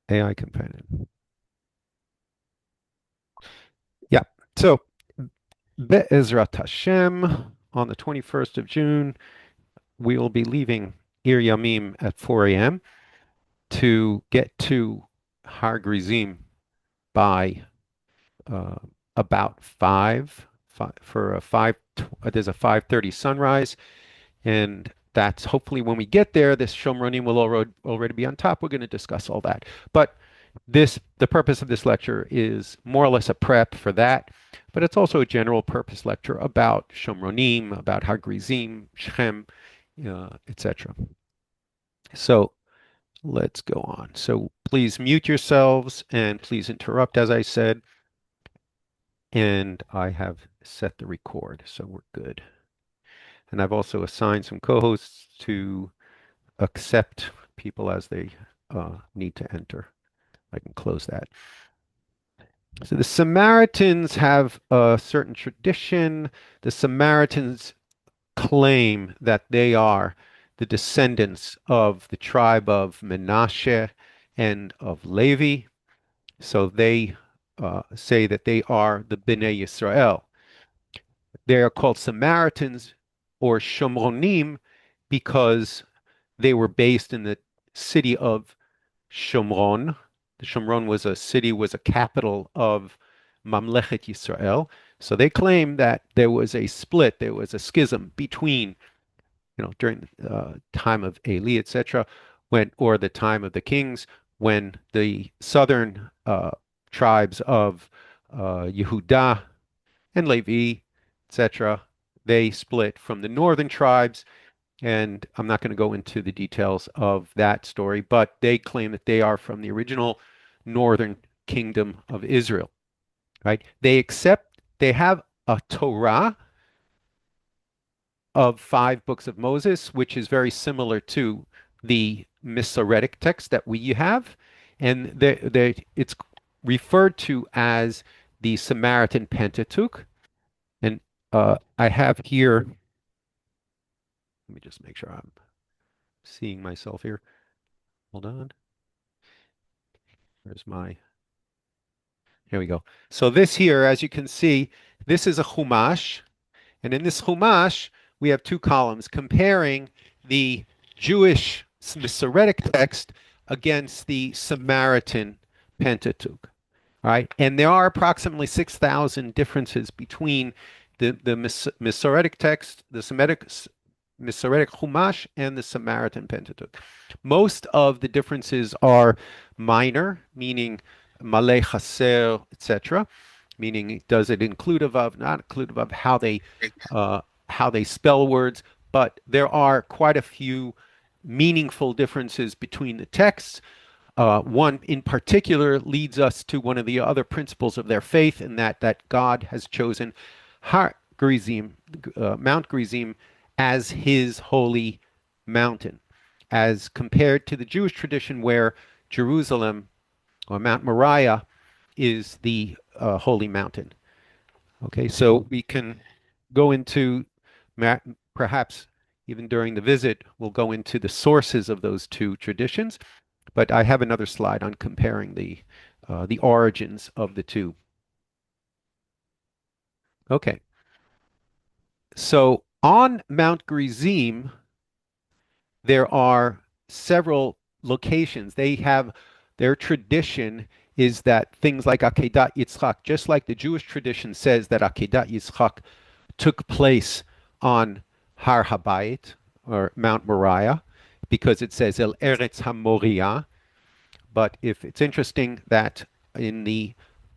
AI companion. Yeah. So Be'ezrat Hashem, on the 21st of June, we will be leaving Ir Yamim at 4 a.m. to get to Har Gerizim by uh, about 5 for a 5. There's a 5:30 sunrise, and that's hopefully when we get there. This Shomronim will already be on top. We're going to discuss all that, but the purpose of this lecture is more or less a prep for that, but it's also a general purpose lecture about Shomronim, about Har Gerizim, Shechem, etc. So let's go on. So please mute yourselves and please interrupt, as I said. And I have set the record, so we're good. And I've also assigned some co-hosts to accept people as they need to enter. I can close that. So the Samaritans have a certain tradition. The Samaritans claim that they are the descendants of the tribe of Menashe and of Levi. So they say that they are the Bnei Yisrael. They are called Samaritans or Shomronim because they were based in the city of Shomron. The Shomron was a city, was a capital of Mamlechet Yisrael. So they claim that there was a split, there was a schism between, during the time of Eli, etc., or the time of the kings, when the southern tribes of Yehudah and Levi, etc., they split from the northern tribes. And I'm not going to go into the details of that story, but they claim that they are from the original northern kingdom of Israel, right? They have a Torah of 5 books of Moses, which is very similar to the Masoretic text that we have. And it's referred to as the Samaritan Pentateuch. And I have here, let me just make sure I'm seeing myself here. Hold on. Here we go. So this here, as you can see, this is a Chumash. And in this Chumash, we have 2 columns comparing the Jewish Masoretic text against the Samaritan Pentateuch. Right? And there are approximately 6,000 differences between the Masoretic text, the Masoretic Chumash, and the Samaritan Pentateuch. Most of the differences are minor, meaning malay chaser, etc., meaning does it inclusive of, not inclusive of, how they spell words, but there are quite a few meaningful differences between the texts. One in particular leads us to one of the other principles of their faith, in that God has chosen Har Gerizim, Mount Gerizim, as his holy mountain, as compared to the Jewish tradition where Jerusalem or Mount Moriah is the holy mountain. Okay, so we can go into, perhaps even during the visit, we'll go into the sources of those 2 traditions. But I have another slide on comparing the origins of the 2. Okay, so on Mount Gerizim, there are several locations. Their tradition is that things like Akedat Yitzchak, just like the Jewish tradition says that Akedat Yitzchak took place on Har Habayit, or Mount Moriah, because it says El Eretz HaMoriah. But if it's interesting that in the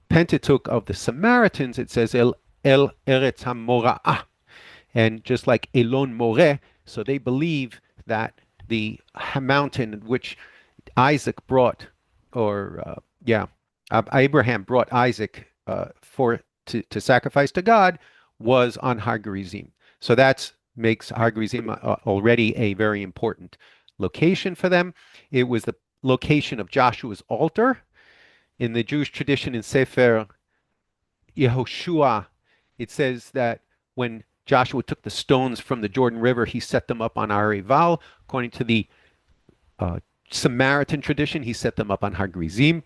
Pentateuch of the Samaritans, it says El Eretz HaMora'ah. And just like Elon Moreh, so they believe that the mountain in which Isaac brought, or Abraham brought Isaac to sacrifice to God, was on Har Gerizim. So that makes Har Gerizim already a very important location for them. It was the location of Joshua's altar. In the Jewish tradition in Sefer Yehoshua, it says that when Joshua took the stones from the Jordan River, he set them up on Arival. According to the Samaritan tradition, he set them up on Har Gerizim.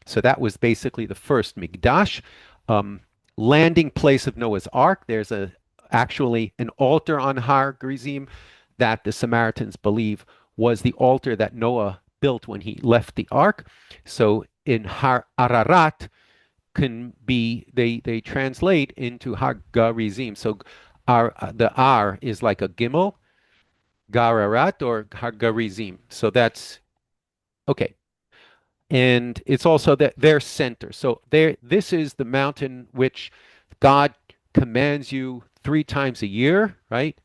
So that was basically the first Mikdash. Um, Landing place of Noah's Ark. There's actually an altar on Har Gerizim that the Samaritans believe was the altar that Noah built when he left the ark. So in Har Ararat can be they translate into Har Gerizim. So the R is like a gimel, Gararat or Har Gerizim. So that's okay. And it's also that their center. So this is the mountain which God commands you 3 times a year, right?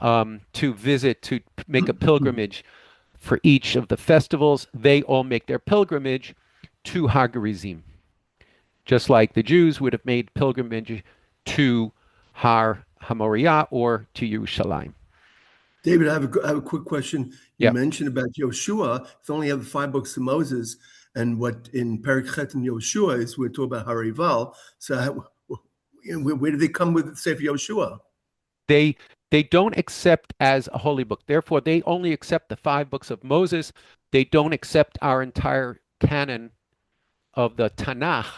To visit, to make a pilgrimage for each of the festivals. They all make their pilgrimage to Har Gerizim, just like the Jews would have made pilgrimage to Har Hamoriah or to Yerushalayim. David, I have a quick question. You Yep. mentioned about Yoshua. If only have the 5 books of Moses, and what in Perek Chet and Yoshua is we're talking about Harival. So where do they come with Sefer Yoshua? They they don't accept as a holy book. Therefore, they only accept the 5 books of Moses. They don't accept our entire canon of the Tanakh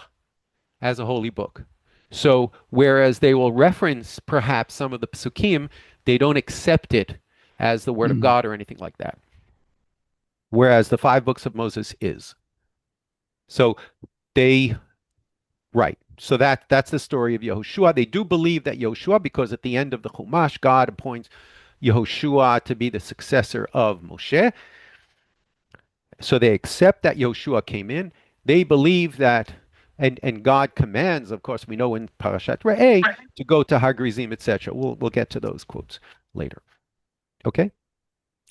as a holy book. So, whereas they will reference perhaps some of the psukim, they don't accept it as the word of God or anything like that. Whereas the 5 books of Moses is. So they right. So that's the story of Yehoshua. They do believe that Yehoshua, because at the end of the Chumash, God appoints Yehoshua to be the successor of Moshe. So they accept that Yehoshua came in. They believe that, and God commands, of course, we know in Parashat Re'eh, to go to Har Gerizim, etc. We'll get to those quotes later. Okay.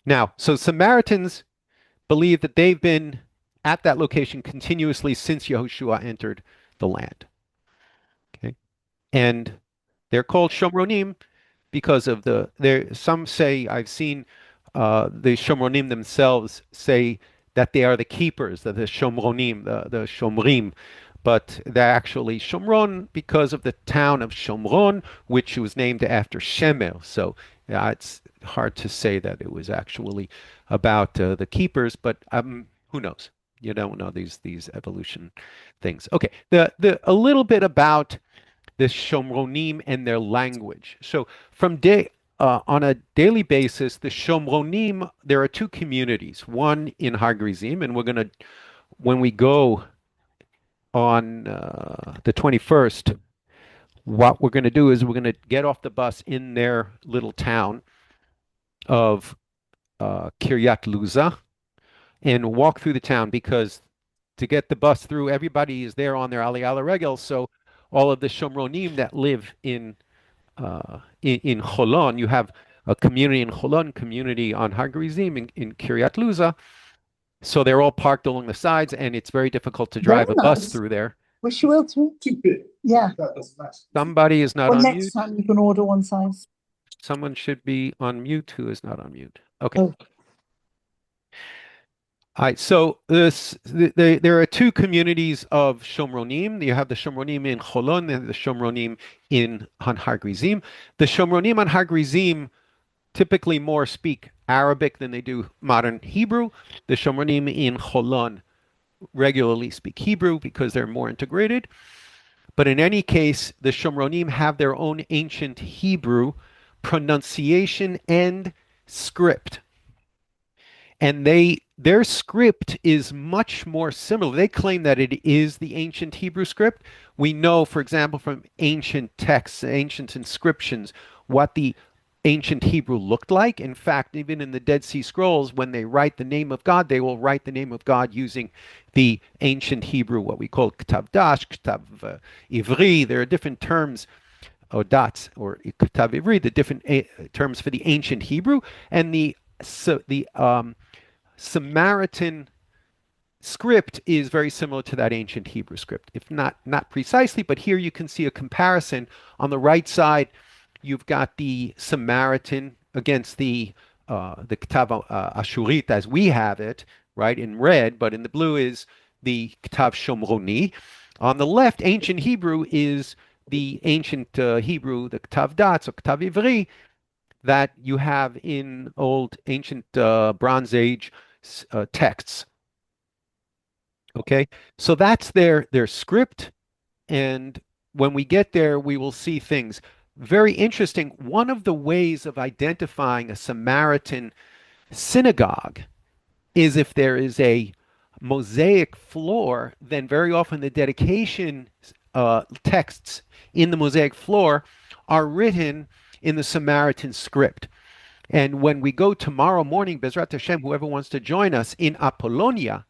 Now, so Samaritans believe that they've been at that location continuously since Yehoshua entered the land. Okay. And they're called Shomronim because of some say, I've seen the Shomronim themselves say that they are the keepers, that the Shomronim, the Shomrim, but they're actually Shomron because of the town of Shomron, which was named after Shemer. So it's hard to say that it was actually about the keepers, but who knows? You don't know these evolution things. Okay, a little bit about the Shomronim and their language. So on a daily basis, the Shomronim, there are 2 communities, one in Har Gerizim, and when we go on the 21st, what we're going to do is we're going to get off the bus in their little town of Kiryat Luza and walk through the town, because to get the bus through, everybody is there on their Aliyah Regel. So all of the Shomronim that live in Cholon, you have a community in Cholon, community on Har Gerizim in Kiryat Luza. So they're all parked along the sides, and it's very difficult to drive a bus through there. Wish you will too. Yeah. Somebody is not Well, on next mute. time you can order one size. Someone should be on mute who is not on mute. Okay. Oh. All right, so there are 2 communities of Shomronim. You have the Shomronim in Cholon and the Shomronim on Har Gerizim. The Shomronim on Har Gerizim typically more speak Arabic than they do modern Hebrew. The Shomronim in Cholon regularly speak Hebrew because they're more integrated. But in any case, the Shomronim have their own ancient Hebrew pronunciation and script. And their script is much more similar. They claim that it is the ancient Hebrew script. We know, for example, from ancient texts, ancient inscriptions, what the ancient Hebrew looked like. In fact, even in the Dead Sea Scrolls, when they write the name of God, they will write the name of God using the ancient Hebrew, what we call Ktav Dash, Ktav Ivri. There are different terms, or dots, or Ktav Ivri, the different terms for the ancient Hebrew. And the Samaritan script is very similar to that ancient Hebrew script, if not precisely, but here you can see a comparison. On the right side, you've got the Samaritan against the Ktav Ashurit as we have it, right, in red, but in the blue is the Ktav Shomroni. On the left, ancient Hebrew is the ancient Hebrew, the Ktav Dots or Ktav Ivri, that you have in old ancient Bronze Age texts. Okay, so that's their script, and when we get there, we will see things very interesting. One of the ways of identifying a Samaritan synagogue is if there is a mosaic floor, then very often the dedication texts in the mosaic floor are written in the Samaritan script. And when we go tomorrow morning, Bezrat Hashem, whoever wants to join us in Apollonia,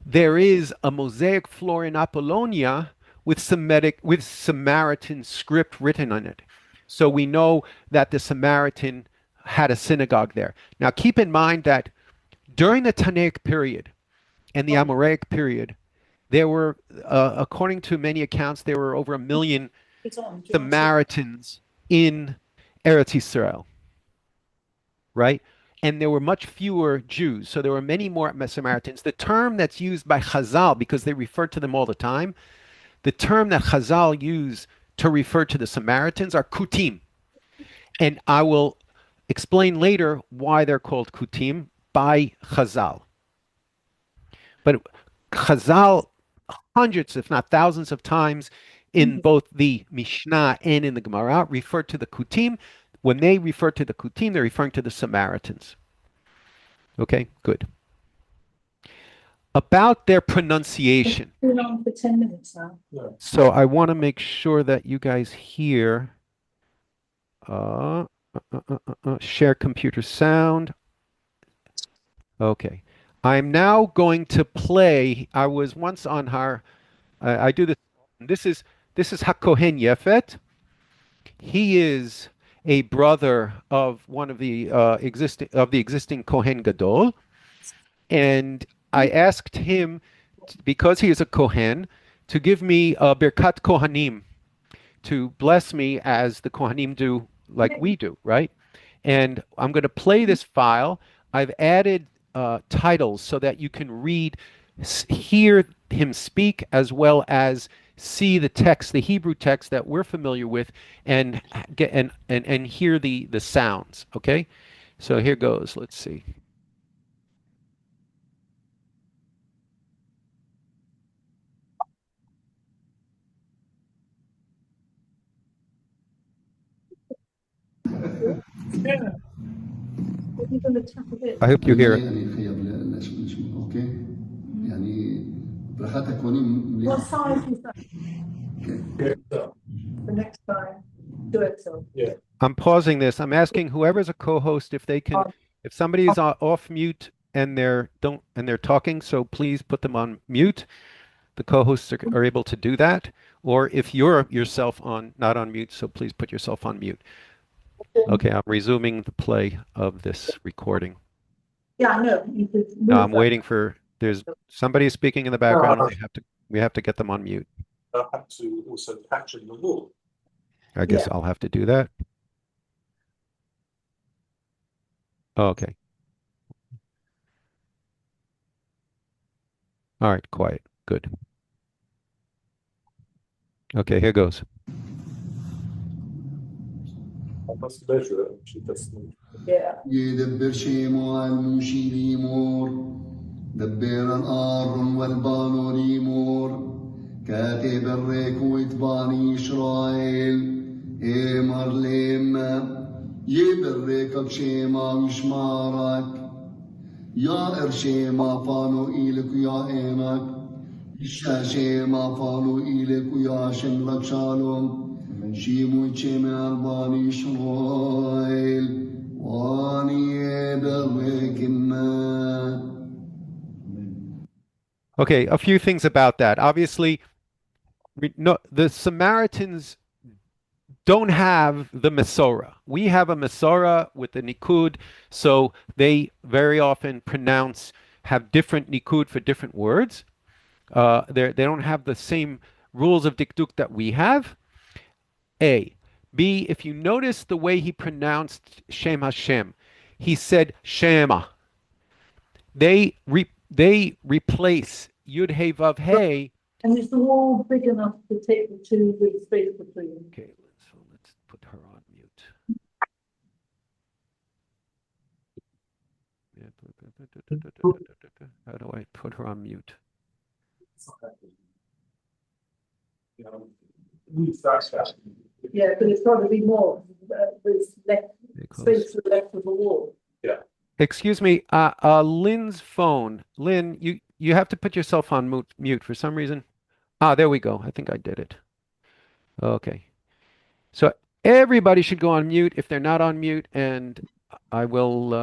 there is a mosaic floor in Apollonia with Samaritan script written on it. So we know that the Samaritan had a synagogue there. Now keep in mind that during the Tanaic period and the Amoraic period, there were, according to many accounts, there were over 1 million Samaritans in Eretz Yisrael, right? And there were much fewer Jews, so there were many more Samaritans. The term that's used by Chazal, because they refer to them all the time, the term that Chazal use to refer to the Samaritans are kutim. And I will explain later why they're called kutim by Chazal. But Chazal, hundreds, if not thousands of times in both the Mishnah and in the Gemara, refer to the kutim. When they refer to the kutim, they're referring to the Samaritans. Okay, good. About their pronunciation. Been on for 10 minutes now. So I want to make sure that you guys hear. Share computer sound. Okay. I'm now going to play. I was once on Har. I do this. This is HaKohen Yefet. He is a brother of one of the existing Kohen Gadol, and I asked him, because he is a Kohen, to give me a Birkat Kohanim, to bless me as the Kohanim do, like we do, right? And I'm going to play this file. I've added titles so that you can hear him speak, as well as see the text, the Hebrew text that we're familiar with, and get and hear the sounds. Okay, so here goes. Let's see. I hope you hear it. What size is that? The next time, do it so. Yeah. I'm pausing this. I'm asking whoever's a co-host if they can, if somebody is off mute and they're talking, so please put them on mute. The co-hosts are able to do that. Or if you're yourself not on mute, so please put yourself on mute. Okay, I'm resuming the play of this recording. Yeah, I know. No, I'm waiting for. There's somebody speaking in the background. We have to get them on mute. I have to also capture the wall. I guess I'll have to do that. Okay. All right, quiet. Good. Okay, here goes. I must measure it. She doesn't. Yeah. يدبر شيمو الموشي ليمور دبر الآر والبانو ليمور كاتب الريك ويتباني إسرائيل إمر لما يبرك بشيما مشمارك يا إرشيما فانو إلك يا إنك الشاشيما فانو إلك ويا شملك شالوم شيمو شيما الباني إسرائيل Okay, a few things about that. Obviously, the Samaritans don't have the Masorah. We have a Masorah with the Nikud, so they very often have different Nikud for different words. They don't have the same rules of Dikduk that we have. A. B, if you notice the way he pronounced Shem Hashem, he said Shema. They replace Yud Hey Vav Hey. And is the wall big enough to take the two with space between? Okay, so let's put her on mute. How do I put her on mute? You know, we fast. Yeah, but it's got to be more, there's left, Because space to the left of the wall. excuse me, Lynn's phone. Lynn, you have to put yourself on mute for some reason. Ah, there we go. I think I did it. Okay. So everybody should go on mute if they're not on mute, and I will,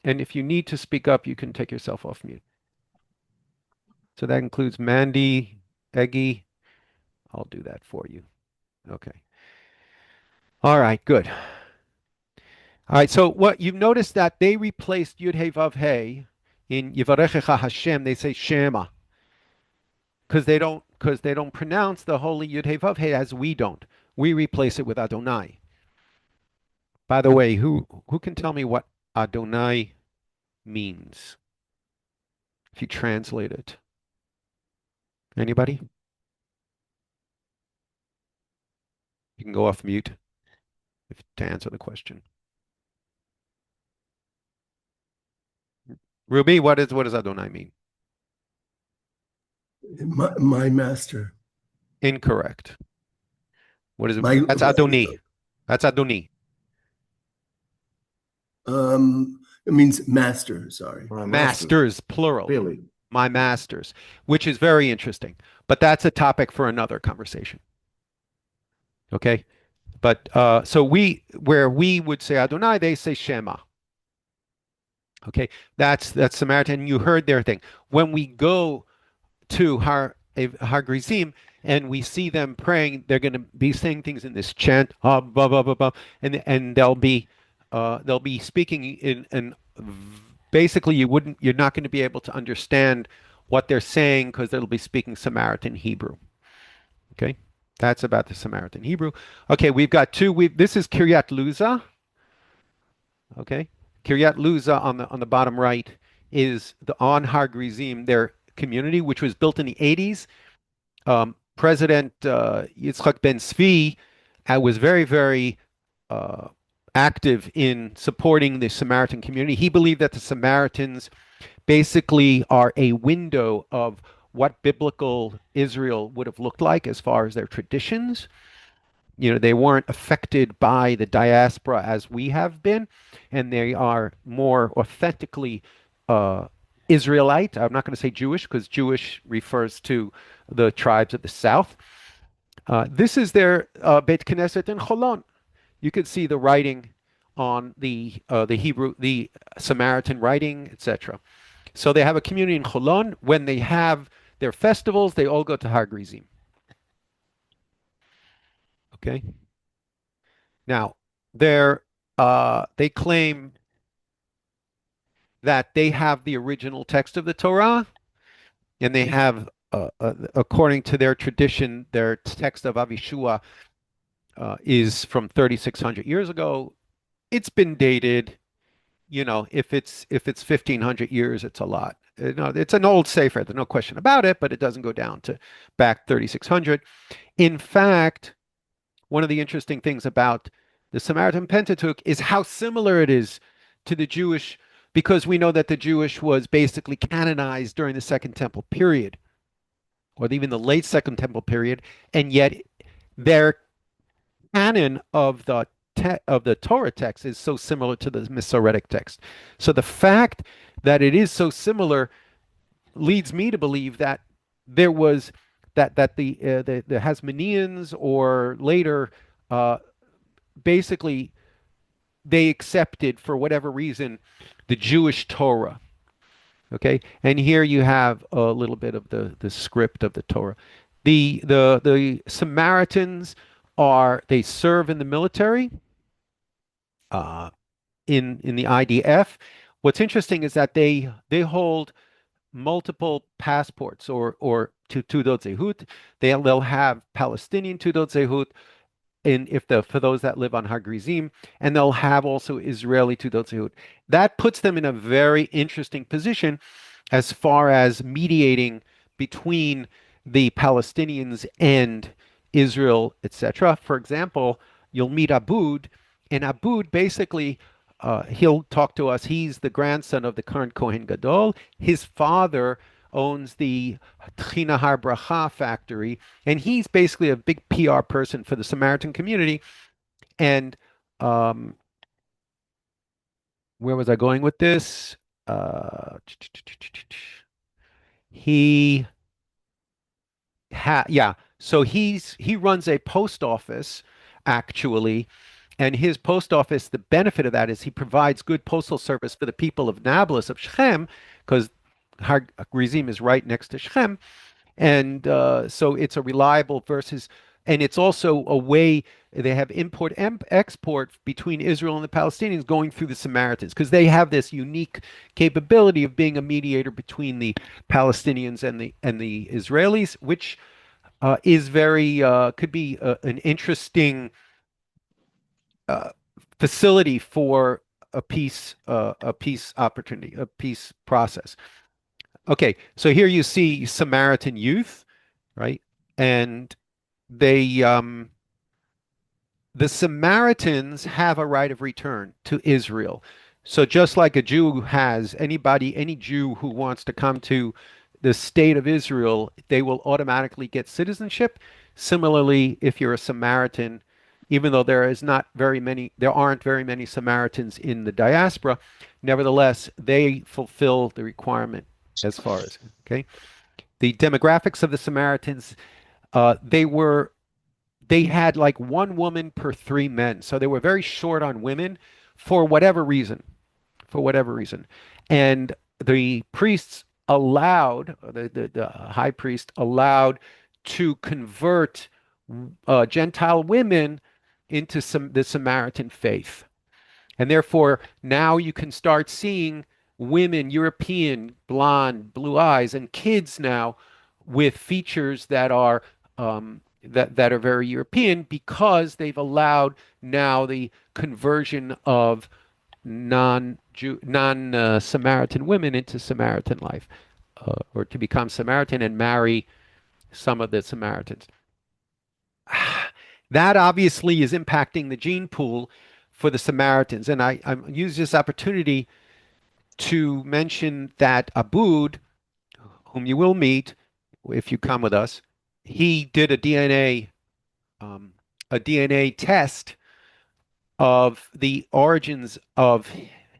and if you need to speak up, you can take yourself off mute. So that includes Mandy, Eggy. I'll do that for you. Okay. All right, good. All right, so what you've noticed that they replaced Yud Hey Vav Hey in Yivarechecha Hashem, they say Shema. Because they don't pronounce the holy Yud Hey Vav Hey as we don't. We replace it with Adonai. By the way, who can tell me what Adonai means if you translate it? Anybody? You can go off mute to answer the question. Ruby, what does Adonai mean? My master. Incorrect. What is it? My, That's Adoni. That's Adoni. it means master. Sorry. Masters, plural. Really? My masters, which is very interesting. But that's a topic for another conversation. Okay? But so where we would say Adonai, they say Shema. Okay? That's Samaritan. You heard their thing. When we go to Har Gerizim and we see them praying, they're going to be saying things in this chant, blah, blah, blah, blah, and they'll be speaking in basically you're not going to be able to understand what they're saying because they'll be speaking Samaritan Hebrew. Okay, that's about the Samaritan Hebrew. Okay, we've got this is Kiryat Luza. Okay, Kiryat Luza on the bottom right is on Har Gerizim, their community, which was built in the 80s. President Yitzchak Ben Zvi was very, very active in supporting the Samaritan community. He believed that the Samaritans basically are a window of what biblical Israel would have looked like as far as their traditions. You know, they weren't affected by the diaspora as we have been, and they are more authentically Israelite. I'm not going to say Jewish because Jewish refers to the tribes of the south. This is their Beit Knesset in Cholon. You could see the writing on the Hebrew, the Samaritan writing, etc. So they have a community in Cholon. When they have their festivals, they all go to Har Gerizim. Okay. Now, they claim that they have the original text of the Torah, and they have, according to their tradition, their text of Avishua is from 3,600 years ago. It's been dated. You know, if it's 1,500 years, it's a lot. You know, it's an old sefer. There's no question about it, but it doesn't go down to back 3,600. In fact, one of the interesting things about the Samaritan Pentateuch is how similar it is to the Jewish, because we know that the Jewish was basically canonized during the Second Temple period, or even the late Second Temple period, and yet their canon of the Torah text is so similar to the Masoretic text. So the fact that it is so similar leads me to believe that there was that the Hasmoneans or later basically they accepted for whatever reason the Jewish Torah. Okay, and here you have a little bit of the script of the Torah. The Samaritans they serve in the military, in the IDF. What's interesting is that they hold multiple passports or Tudot Zehut. They'll have Palestinian Tudot Zehut, for those that live on Har Gerizim, and they'll have also Israeli Tudot Zehut. That puts them in a very interesting position as far as mediating between the Palestinians and Israel, etc. For example, you'll meet Aboud, and Aboud basically he'll talk to us. He's the grandson of the current Kohen Gadol. His father owns the Tchina Har Bracha factory, and he's basically a big PR person for the Samaritan community. And um, where was I going with this? Uh, he yeah. So he runs a post office actually, and his post office, the benefit of that is he provides good postal service for the people of Nablus of Shechem, because Har Gerizim is right next to Shechem, and so it's a reliable versus, and it's also a way they have import and export between Israel and the Palestinians going through the Samaritans because they have this unique capability of being a mediator between the Palestinians and the Israelis, which is very could be an interesting uh, facility for a peace opportunity, a peace process. Okay, so here you see Samaritan youth, right? And they the Samaritans have a right of return to Israel. So just like a Jew has, any Jew who wants to come to the state of Israel, they will automatically get citizenship. Similarly, if you're a Samaritan, even though there aren't very many Samaritans in the diaspora, nevertheless, they fulfill the requirement as far as, okay? The demographics of the Samaritans, they were they had like one woman per three men. So they were very short on women for whatever reason, for whatever reason. And the priests allowed, the high priest allowed to convert Gentile women into the Samaritan faith. And therefore, now you can start seeing women, European, blonde, blue eyes, and kids now with features that are that are very European because they've allowed now the conversion of non Samaritan women into Samaritan life, or to become Samaritan and marry some of the Samaritans. That obviously is impacting the gene pool for the Samaritans. And I use this opportunity to mention that Aboud, whom you will meet if you come with us, he did a DNA test of the origins of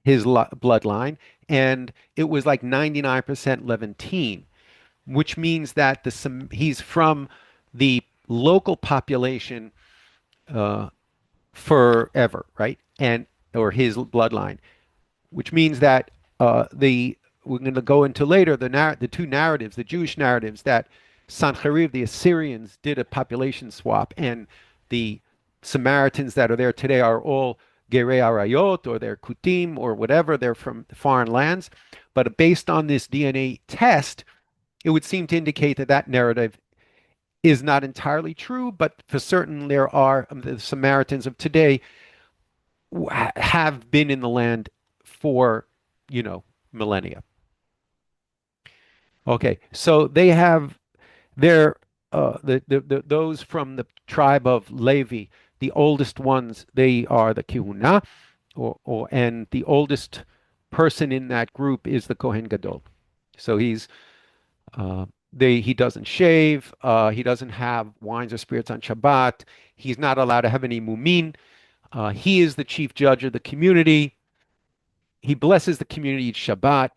his bloodline, and it was like 99% Levantine, which means that he's from the local population forever, right? And or his bloodline, which means that the we're going to go into later the two narratives, the Jewish narratives that Sancheriv, the Assyrians, did a population swap, and the Samaritans that are there today are all Gerei Arayot or they're Kutim or whatever. They're from foreign lands. But based on this DNA test, it would seem to indicate that that narrative is not entirely true, but for certain there are the Samaritans of today have been in the land for, millennia. Okay, so they have their those from the tribe of Levi, the oldest ones, they are the Kihuna, and the oldest person in that group is the Kohen Gadol. So he doesn't shave, he doesn't have wines or spirits on Shabbat, he's not allowed to have any mumin. He is the chief judge of the community. He blesses the community each Shabbat.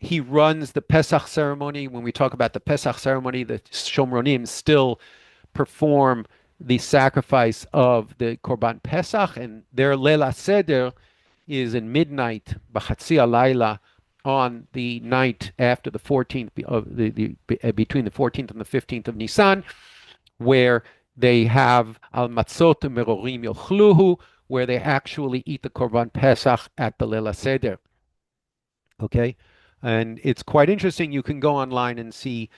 He runs the Pesach ceremony. When we talk about the Pesach ceremony, the Shomronim still perform the sacrifice of the Korban Pesach, and their Leila Seder is in midnight, B'chatzi Alayla, on the night after the 14th of between the 14th and the 15th of Nisan, where they have Al Matzot Merorim Yochluhu, where they actually eat the Korban Pesach at the Leila Seder. Okay, and it's quite interesting. You can go online and see,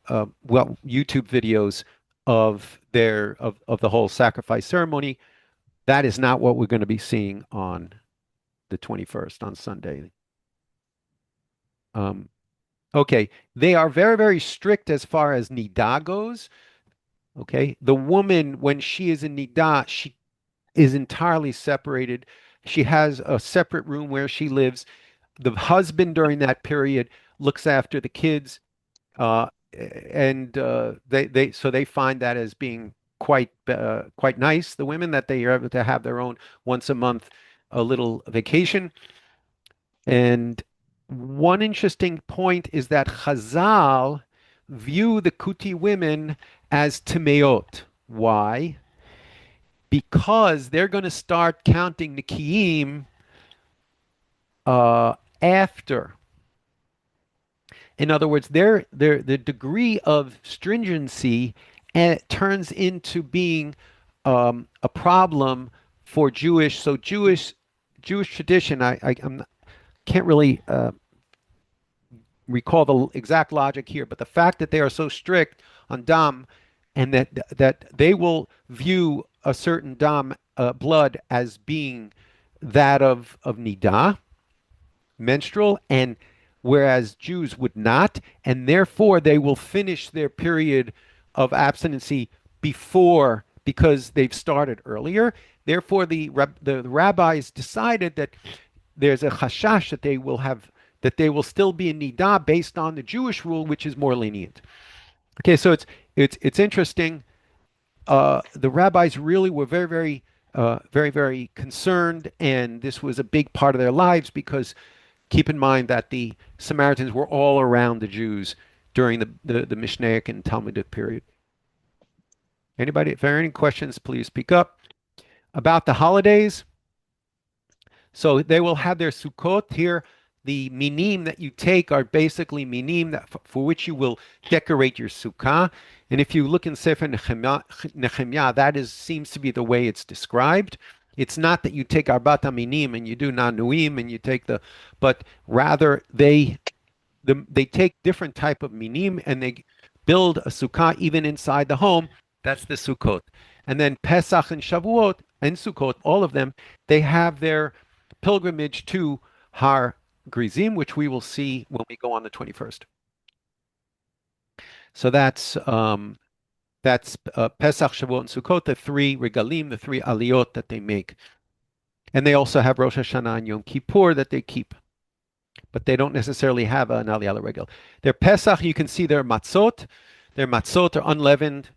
YouTube videos of the whole sacrifice ceremony. That is not what we're going to be seeing on the 21st, on Sunday. Okay, they are very, very strict as far as Nida goes. Okay, the woman, when she is in Nida, she is entirely separated. She has a separate room where she lives. The husband during that period looks after the kids, uh, and they find that as being quite nice. The women that they are able to have their own once a month a little vacation. And one interesting point is that Chazal view the Kuti women as Timeot. Why? Because they're going to start counting Nikiyim after. In other words, the degree of stringency turns into being a problem for Jewish. So Jewish tradition. Can't really recall the exact logic here, but the fact that they are so strict on dam, and that they will view a certain dam blood as being that of nidah, menstrual, and whereas Jews would not, and therefore they will finish their period of abstinency before because they've started earlier. Therefore, the rabbis decided that there's a chashash that they will still be in nidah based on the Jewish rule, which is more lenient. Okay, so it's interesting. The rabbis really were very concerned, and this was a big part of their lives because keep in mind that the Samaritans were all around the Jews during the Mishnaic and Talmudic period. Anybody, if there are any questions, please speak up. About the holidays, so they will have their Sukkot here. The minim that you take are basically minim for which you will decorate your sukkah. And if you look in Sefer Nehemiah, that seems to be the way it's described. It's not that you take arbata minim and you do nanuim and you take but rather they take different type of minim and they build a sukkah even inside the home. That's the Sukkot. And then Pesach and Shavuot and Sukkot, all of them, they have their pilgrimage to Har Gerizim, which we will see when we go on the 21st. So that's Pesach, Shavuot, and Sukkot, the three regalim, the three aliyot that they make. And they also have Rosh Hashanah and Yom Kippur that they keep. But they don't necessarily have an aliyah regel. Their Pesach, you can see their matzot. Their matzot are unleavened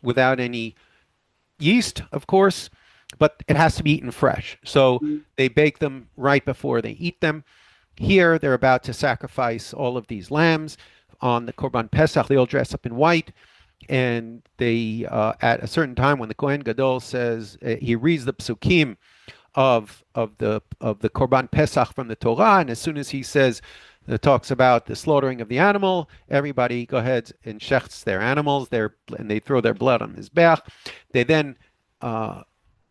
without any yeast, of course, but it has to be eaten fresh. So they bake them right before they eat them. Here, they're about to sacrifice all of these lambs on the Korban Pesach. They all dress up in white, and they, at a certain time, when the Kohen Gadol says he reads the psukim of the Korban Pesach from the Torah, and as soon as he says talks about the slaughtering of the animal, everybody go ahead and shechts their animals, and they throw their blood on the mizbeach. They then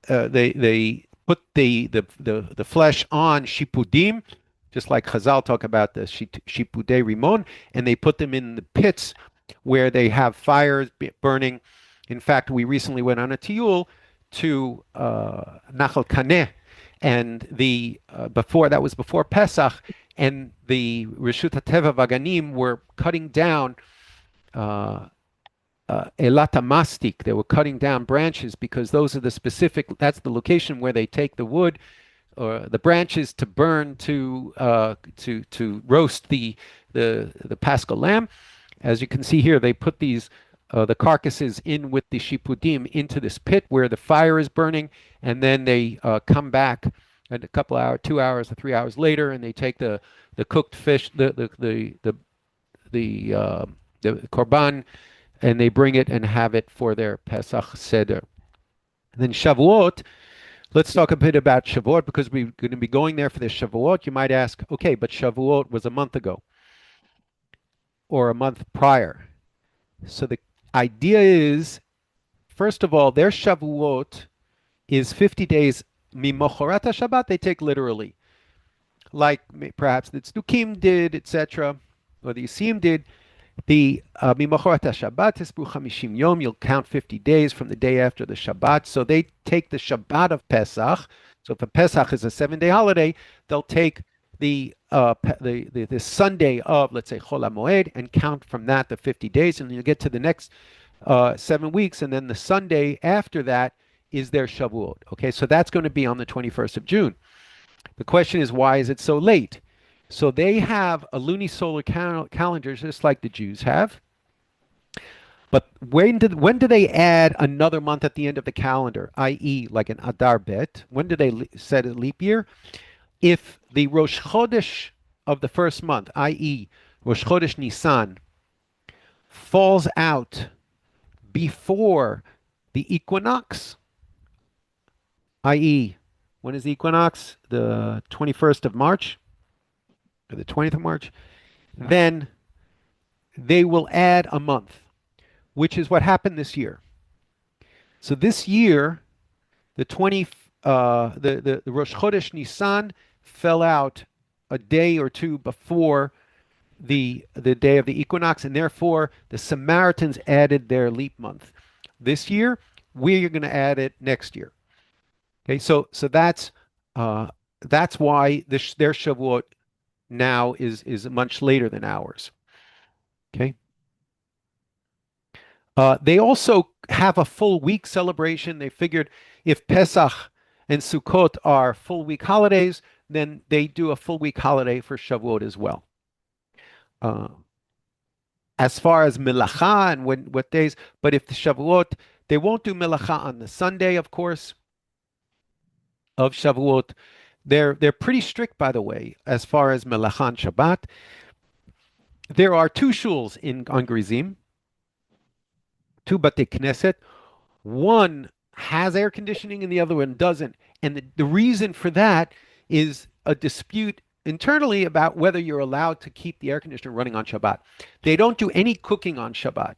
they put the flesh on shipudim, just like Chazal talk about the shipudei rimon, and they put them in the pits where they have fires burning. In fact, we recently went on a tiyul to Nachal Kaneh, and that was before Pesach, and the Reshut HaTeva Vaganim were cutting down elata mastic. They were cutting down branches because that's the location where they take the wood or the branches to burn to roast the Paschal lamb. As you can see here, they put the carcasses in with the shipudim into this pit where the fire is burning, and then they come back a couple hours, 2 hours or 3 hours later, and they take the cooked fish, the korban, and they bring it and have it for their Pesach Seder. And then Shavuot. Let's talk a bit about Shavuot because we're going to be going there for the Shavuot. You might ask, okay, but Shavuot was a month ago or a month prior. So the idea is, first of all, their Shavuot is 50 days. Mimochorat Shabbat, they take literally, like perhaps the Tzdukim did, etc., or the Yisim did. The Mimochorat Shabbat Tisbu Chamishim Yom, you'll count 50 days from the day after the Shabbat. So they take the Shabbat of Pesach. So if a Pesach is a 7-day holiday, they'll take the Sunday of, let's say, Chol HaMoed, and count from that the 50 days, and you get to the next 7 weeks, and then the Sunday after that is their Shavuot. Okay, so that's going to be on the 21st of June. The question is, why is it so late? So they have a lunisolar calendar just like the Jews have. But when do they add another month at the end of the calendar, i.e., like an Adar Bet? When do they set a leap year? If the Rosh Chodesh of the first month, i.e., Rosh Chodesh Nisan, falls out before the equinox, i.e., when is the equinox? The 21st of March or the 20th of March? Then they will add a month, which is what happened this year. So this year, the Rosh Chodesh Nisan fell out a day or two before the day of the equinox, and therefore the Samaritans added their leap month. This year, we're going to add it next year. Okay, so that's why their Shavuot now is much later than ours. Okay. They also have a full week celebration. They figured if Pesach and Sukkot are full week holidays, then they do a full week holiday for Shavuot as well. Uh, as far as Melacha and what days, but if the Shavuot, they won't do Melacha on the Sunday, of course, of Shavuot. They're pretty strict, by the way, as far as Melacha and Shabbat. There are two shuls on Gerizim, two Batei Knesset. One has air conditioning and the other one doesn't. And the reason for that is a dispute internally about whether you're allowed to keep the air conditioner running on Shabbat. They don't do any cooking on Shabbat.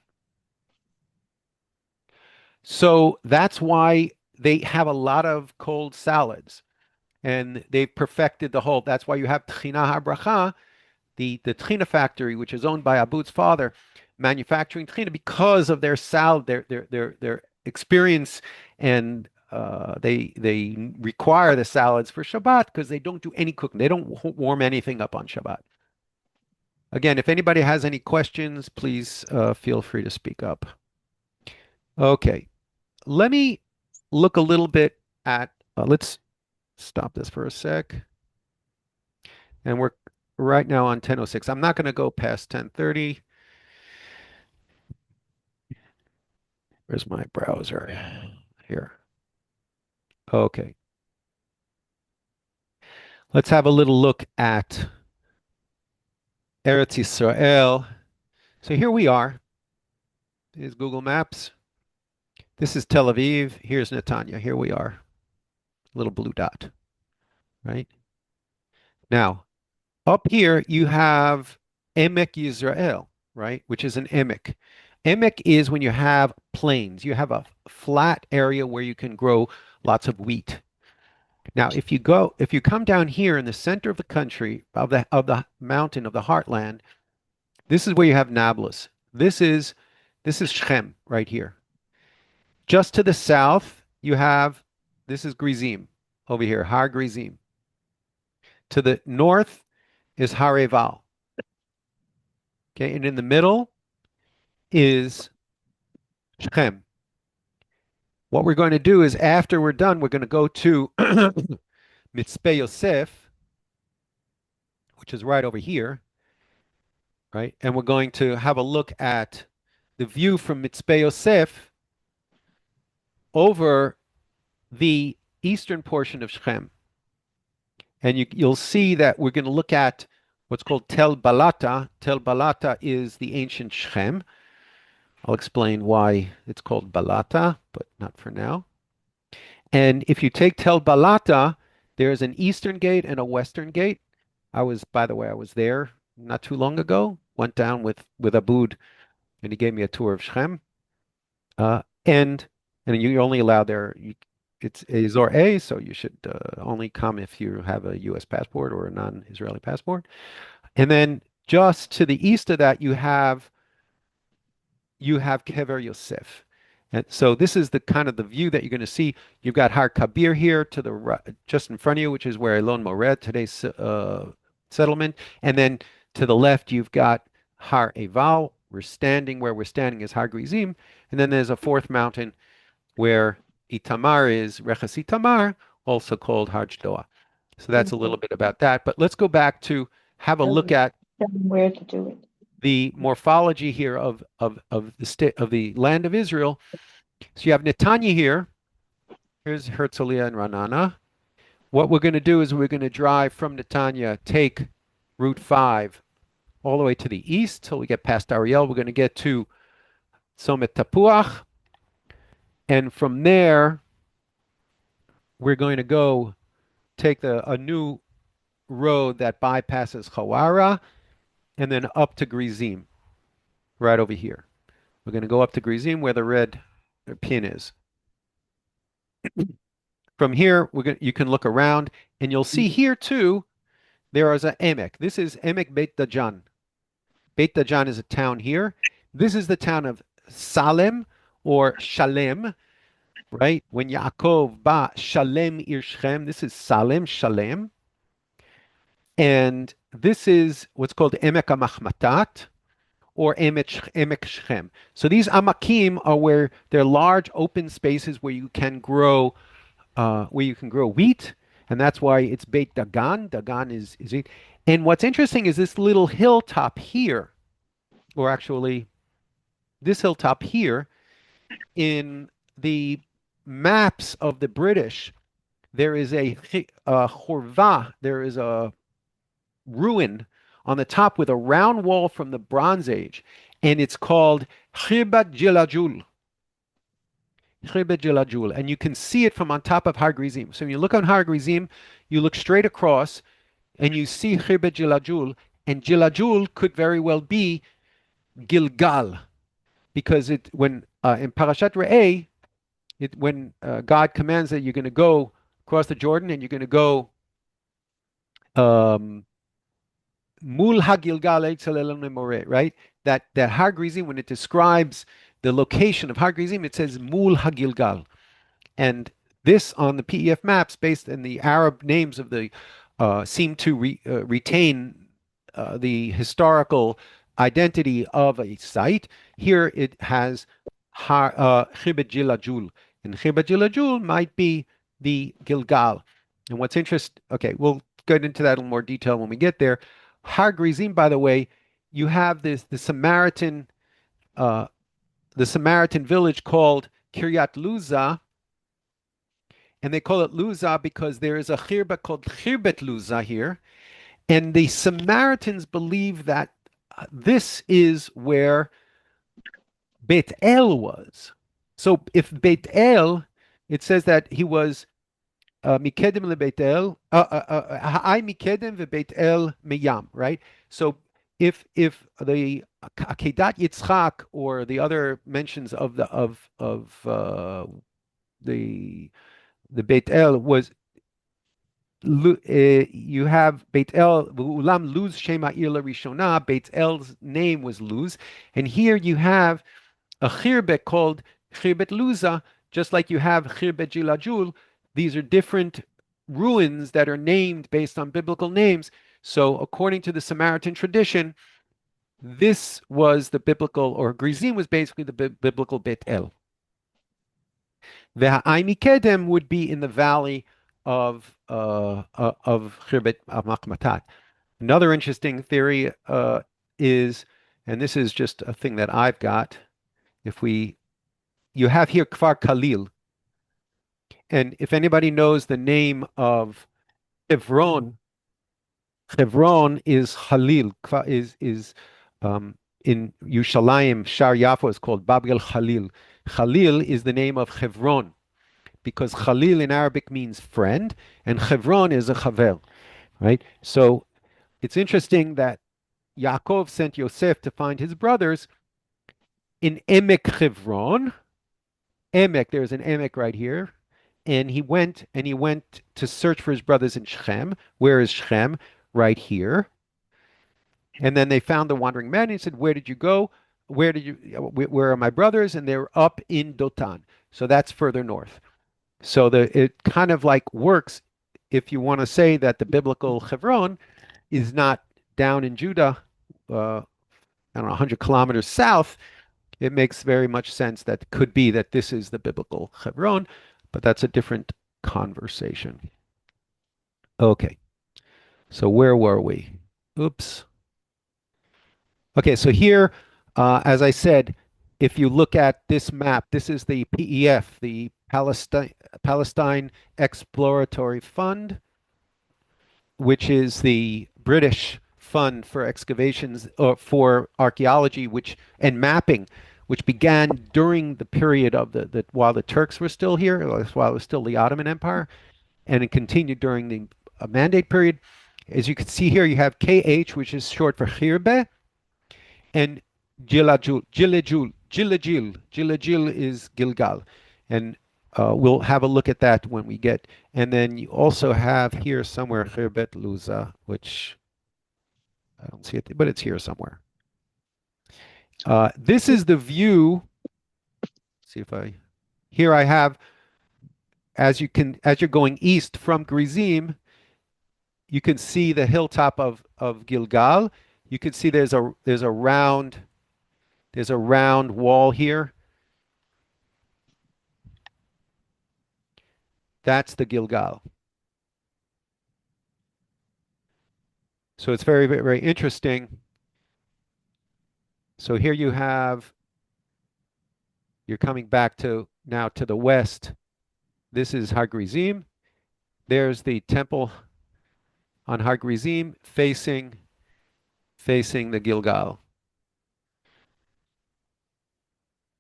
So that's why they have a lot of cold salads. And they've perfected the whole. That's why you have Tchina Har Bracha, the Tchina factory, which is owned by Abud's father, manufacturing Tchina because of their salad, their experience, and they require the salads for Shabbat because they don't do any cooking. They don't warm anything up on Shabbat. Again, if anybody has any questions, please feel free to speak up. Okay, let me look a little bit at, let's stop this for a sec. And we're right now on 10:06. I'm not going to go past 10:30. Where's my browser? Here. Okay. Let's have a little look at Eretz Yisrael. So here we are. Here's Google Maps. This is Tel Aviv. Here's Netanya. Here we are. Little blue dot, right? Now, up here you have Emek Yisrael, right? Which is an emek. Emek is when you have plains. You have a flat area where you can grow lots of wheat. Now, if you come down here in the center of the country, of the mountain of the heartland, this is where you have Nablus. This is Shechem right here. Just to the south, this is Gerizim over here, Har Gerizim. To the north is Har Eval. Okay, and in the middle is Shechem. What we're going to do is after we're done, we're going to go to Mitzpeh Yosef, which is right over here, right? And we're going to have a look at the view from Mitzpeh Yosef over the eastern portion of Shechem. And you'll see that we're going to look at what's called Tel Balata. Tel Balata is the ancient Shechem. I'll explain why it's called Balata, but not for now. And if you take Tel Balata, there's an eastern gate and a western gate. By the way, I was there not too long ago. Went down with Abud, and he gave me a tour of Shechem. And you're only allowed there. It's Azor A, so you should only come if you have a U.S. passport or a non-Israeli passport. And then just to the east of that, you have Kever Yosef. And so this is the kind of the view that you're going to see. You've got Har Kabir here to the right, just in front of you, which is where Elon Mored, today's settlement. And then to the left, you've got Har Eval. Where we're standing is Har Gerizim. And then there's a fourth mountain where Itamar is Reches Itamar, also called Har Gedoa. So that's a little bit about that. But let's go back to have a look at Tell them where to do it. the morphology here of the land of Israel. So you have Netanya here. Here's Herzliya and Ranana. What we're going to do is we're going to drive from Netanya, take Route 5 all the way to the east till we get past Ariel. We're going to get to Somet Tapuach. And from there, we're going to go take a new road that bypasses Hawara and then up to Gerizim, right over here. We're going to go up to Gerizim where the red pin is. From here, you can look around and you'll see here too, there is a Emek. This is Emek Beit Dajan. Beit Dajan is a town here. This is the town of Salem or Shalem, right? When Yaakov ba Shalem Ir Shechem, this is Salem, Shalem. And this is what's called Emek HaMachmatat or Emek Shechem. So these Amakim are where they're large open spaces where you can grow wheat, and that's why it's Beit Dagan. Dagan is wheat. And what's interesting is this little hilltop here, or actually this hilltop here, in the maps of the British, there is a chorva, there is a ruin on the top with a round wall from the Bronze Age, and it's called Chirbat Jilajul. And you can see it from on top of Har Gerizim. So when you look on Har Gerizim, you look straight across and you see Chirbat Jilajul, and Jilajul could very well be Gilgal, because when in Parashat Re'eh, when God commands that you're going to go across the Jordan and you're going to go Mul HaGilgal, right? That Har Gerizim, when it describes the location of Har Gerizim, it says Mul HaGilgal. And this on the PEF maps, based on the Arab names of the, seem to retain the historical identity of a site. Here it has Chibet Jilajul, and Chibet Jilajul might be the Gilgal. And what's interesting, okay, we'll get into that in more detail when we get there. Har Gerizim, by the way, you have the Samaritan village called Kiryat Luza, and they call it Luza because there is a chirba called Chirbet Luza here, and the Samaritans believe that this is where Beit El was. So if Beit El, it says that he was Mikedem leBeit El, Ha'ai Mikedem veBeit El Meyam, right? So if the Akedat Yitzchak or the other mentions of the Beit El was you have Beit El Ulam Luz Shema Ila Rishona. Beit El's name was Luz, and here you have a chirbet called Chirbet Luza, just like you have Chirbet Jilajul. These are different ruins that are named based on biblical names. So, according to the Samaritan tradition, this was the biblical, or Gerizim was basically the biblical Beit El. The Ha'ai Kedem would be in the valley of Chirbet Machmatat. Another interesting theory is, and this is just a thing that I've got, you have here Kfar Khalil, and if anybody knows the name of Hebron, Hebron is Khalil, is in Yerushalayim, Shar Yafo is called Bab el Khalil. Khalil is the name of Hebron, because Khalil in Arabic means friend, and Hebron is a chaver, right? So it's interesting that Yaakov sent Yosef to find his brothers in Emek Hebron. Emek, there's an Emek right here. And he went to search for his brothers in Shechem. Where is Shechem? Right here. And then they found the wandering man. And he said, "Where did you go? Where are my brothers?" And they're up in Dotan. So that's further north. So it kind of like works if you want to say that the biblical Hebron is not down in Judah, I don't know, 100 kilometers south. It makes very much sense that it could be that this is the biblical Hebron. but that's a different conversation. Okay, so where were we? Oops. Okay, so here, as I said, if you look at this map, this is the PEF, the Palestine Exploratory Fund, which is the British fund for excavations or for archaeology, which and mapping, which began during the period of the while the Turks were still here, while it was still the Ottoman Empire, and it continued during the Mandate period. As you can see here, you have KH, which is short for Khirbe, and Gilajil is Gilgal. And we'll have a look at that when we get. And then you also have here somewhere Khirbet Luza, which I don't see it, but it's here somewhere. This is the view. See if I, here I have, as you're going east from Gerizim, you can see the hilltop of Gilgal. You can see there's a round wall here. That's the Gilgal. So it's very, very, very interesting. So here you're coming back to now to the west. This is Har Gerizim. There's the temple on Har Gerizim facing the Gilgal.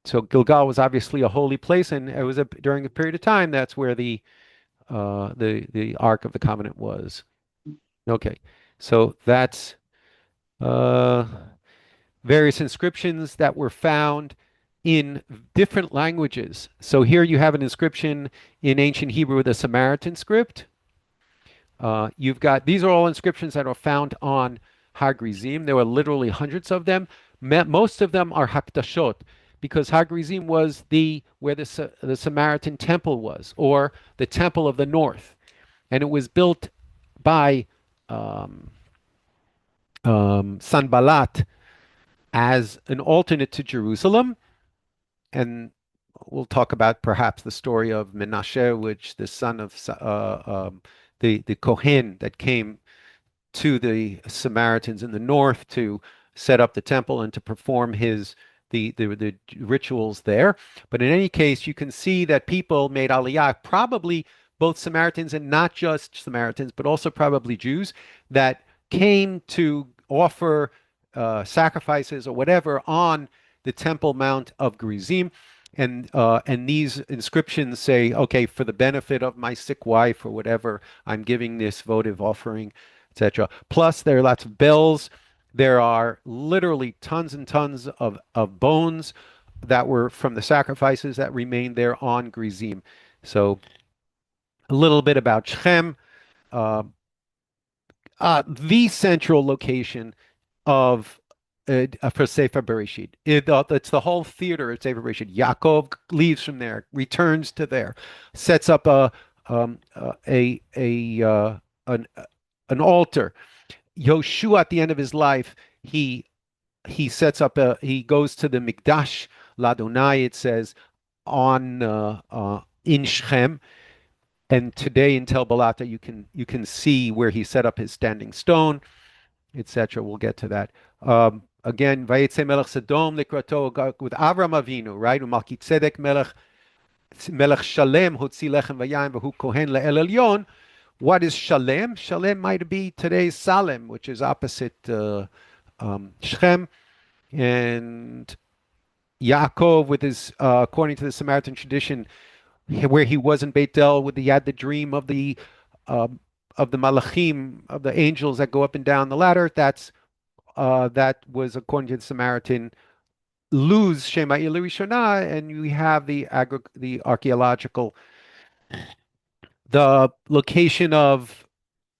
So Gilgal was obviously a holy place, and it was during a period of time that's where the Ark of the Covenant was. Okay, so that's uh, various inscriptions that were found in different languages. So here you have an inscription in ancient Hebrew, the Samaritan script. You've got these are all inscriptions that are found on Har Gerizim. There were literally hundreds of them. Most of them are Hakdashot because Har Gerizim was where the Samaritan temple was, or the temple of the north, and it was built by Sanballat as an alternate to Jerusalem. And we'll talk about perhaps the story of Menashe, which the son of the Kohen that came to the Samaritans in the north to set up the temple and to perform the rituals there. But in any case, you can see that people made Aliyah, probably both Samaritans and not just Samaritans, but also probably Jews that came to offer sacrifices or whatever on the Temple Mount of Gerizim. And these inscriptions say, okay, for the benefit of my sick wife or whatever, I'm giving this votive offering, etc. Plus, there are lots of bells. There are literally tons and tons of bones that were from the sacrifices that remained there on Gerizim. So a little bit about Shechem, uh, the central location of for Sefer Bereshit. It's the whole theater of Sefer Bereshit. Yaakov leaves from there, returns to there, sets up an altar. Yoshua, at the end of his life, he sets up he goes to the Mikdash Ladonai. It says on in Shechem. And today in Tel Balata, you can see where he set up his standing stone, etc. We'll get to that. Again, Vayetze Melech Sodom Likrato with Avram Avinu, right? Umalki Tzedek Melech Shalem Hotzi Lechem Vayayim V'hu Kohen Le'el Elyon. What is Shalem? Shalem might be today's Salem, which is opposite Shechem. And Yaakov, with his according to the Samaritan tradition, where he was in Beit El, with he had the dream of the Malachim, of the angels that go up and down the ladder. That was according to the Samaritan. Luz Shema Ilu Rishonah, and we have the archaeological, the location of.